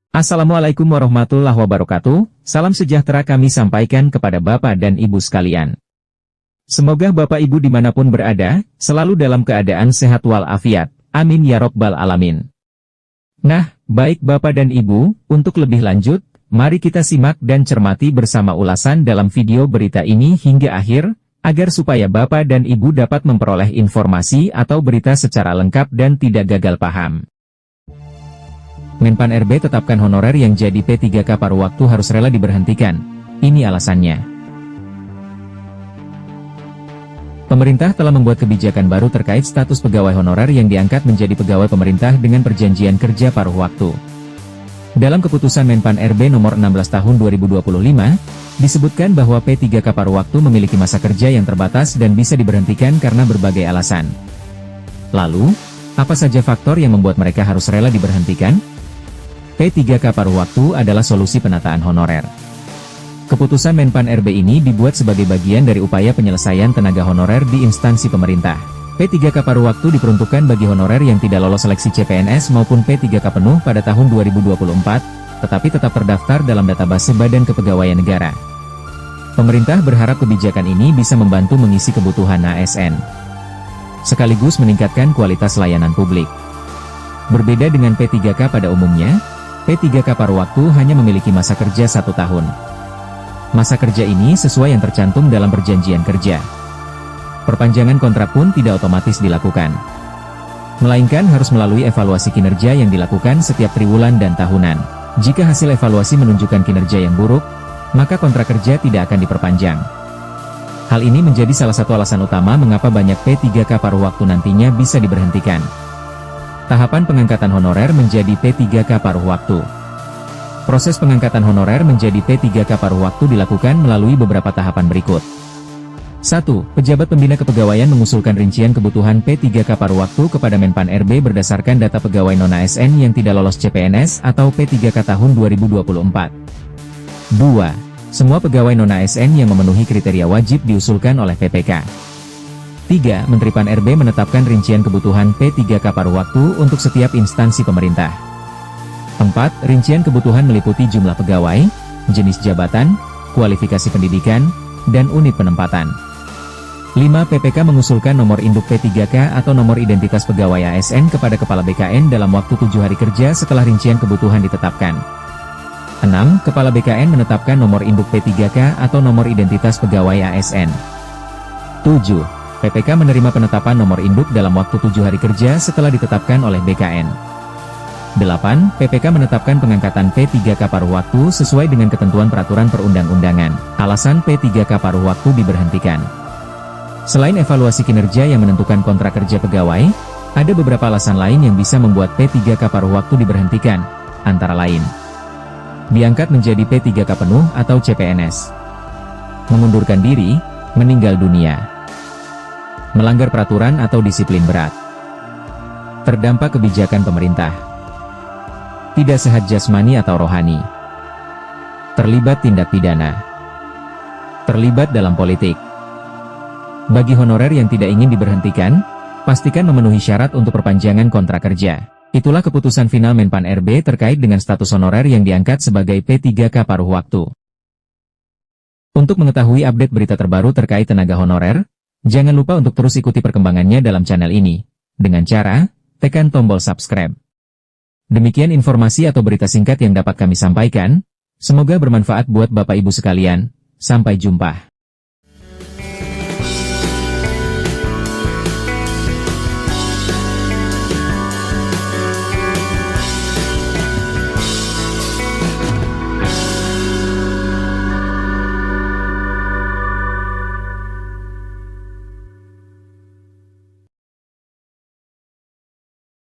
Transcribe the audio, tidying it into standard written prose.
Assalamualaikum warahmatullahi wabarakatuh, salam sejahtera kami sampaikan kepada Bapak dan Ibu sekalian. Semoga Bapak Ibu dimanapun berada, selalu dalam keadaan sehat walafiat, amin ya robbal alamin. Nah, baik Bapak dan Ibu, untuk lebih lanjut, mari kita simak dan cermati bersama ulasan dalam video berita ini hingga akhir, agar supaya Bapak dan Ibu dapat memperoleh informasi atau berita secara lengkap dan tidak gagal paham. Menpan RB tetapkan honorer yang jadi P3K paruh waktu harus rela diberhentikan. Ini alasannya. Pemerintah telah membuat kebijakan baru terkait status pegawai honorer yang diangkat menjadi pegawai pemerintah dengan perjanjian kerja paruh waktu. Dalam keputusan Menpan RB nomor 16 tahun 2025, disebutkan bahwa P3K paruh waktu memiliki masa kerja yang terbatas dan bisa diberhentikan karena berbagai alasan. Lalu, apa saja faktor yang membuat mereka harus rela diberhentikan? P3K paruh waktu adalah solusi penataan honorer. Keputusan Menpan RB ini dibuat sebagai bagian dari upaya penyelesaian tenaga honorer di instansi pemerintah. P3K paruh waktu diperuntukkan bagi honorer yang tidak lolos seleksi CPNS maupun P3K penuh pada tahun 2024, tetapi tetap terdaftar dalam database Badan Kepegawaian Negara. Pemerintah berharap kebijakan ini bisa membantu mengisi kebutuhan ASN, sekaligus meningkatkan kualitas layanan publik. Berbeda dengan P3K pada umumnya, P3K paruh waktu hanya memiliki masa kerja 1 tahun. Masa kerja ini sesuai yang tercantum dalam perjanjian kerja. Perpanjangan kontrak pun tidak otomatis dilakukan, melainkan harus melalui evaluasi kinerja yang dilakukan setiap triwulan dan tahunan. Jika hasil evaluasi menunjukkan kinerja yang buruk, maka kontrak kerja tidak akan diperpanjang. Hal ini menjadi salah satu alasan utama mengapa banyak P3K paruh waktu nantinya bisa diberhentikan. Tahapan pengangkatan honorer menjadi P3K paruh waktu. Proses pengangkatan honorer menjadi P3K paruh waktu dilakukan melalui beberapa tahapan berikut. 1. Pejabat Pembina Kepegawaian mengusulkan rincian kebutuhan P3K paruh waktu kepada Menpan RB berdasarkan data pegawai non-ASN yang tidak lolos CPNS atau P3K tahun 2024. 2. Semua pegawai non-ASN yang memenuhi kriteria wajib diusulkan oleh PPK. 3. Menteri Pan RB menetapkan rincian kebutuhan P3K paruh waktu untuk setiap instansi pemerintah. 4. Rincian kebutuhan meliputi jumlah pegawai, jenis jabatan, kualifikasi pendidikan, dan unit penempatan. 5. PPK mengusulkan nomor induk P3K atau nomor identitas pegawai ASN kepada Kepala BKN dalam waktu 7 hari kerja setelah rincian kebutuhan ditetapkan. 6. Kepala BKN menetapkan nomor induk P3K atau nomor identitas pegawai ASN. 7. PPK menerima penetapan nomor induk dalam waktu 7 hari kerja setelah ditetapkan oleh BKN. 8. PPK menetapkan pengangkatan P3K paruh waktu sesuai dengan ketentuan peraturan perundang-undangan. Alasan P3K paruh waktu diberhentikan. Selain evaluasi kinerja yang menentukan kontrak kerja pegawai, ada beberapa alasan lain yang bisa membuat P3K paruh waktu diberhentikan, antara lain: diangkat menjadi P3K penuh atau CPNS, mengundurkan diri, meninggal dunia, melanggar peraturan atau disiplin berat, terdampak kebijakan pemerintah, tidak sehat jasmani atau rohani, terlibat tindak pidana, terlibat dalam politik. Bagi honorer yang tidak ingin diberhentikan, pastikan memenuhi syarat untuk perpanjangan kontrak kerja. Itulah keputusan final Menpan RB terkait dengan status honorer yang diangkat sebagai P3K paruh waktu. Untuk mengetahui update berita terbaru terkait tenaga honorer, jangan lupa untuk terus ikuti perkembangannya dalam channel ini, dengan cara tekan tombol subscribe. Demikian informasi atau berita singkat yang dapat kami sampaikan, semoga bermanfaat buat Bapak Ibu sekalian, sampai jumpa.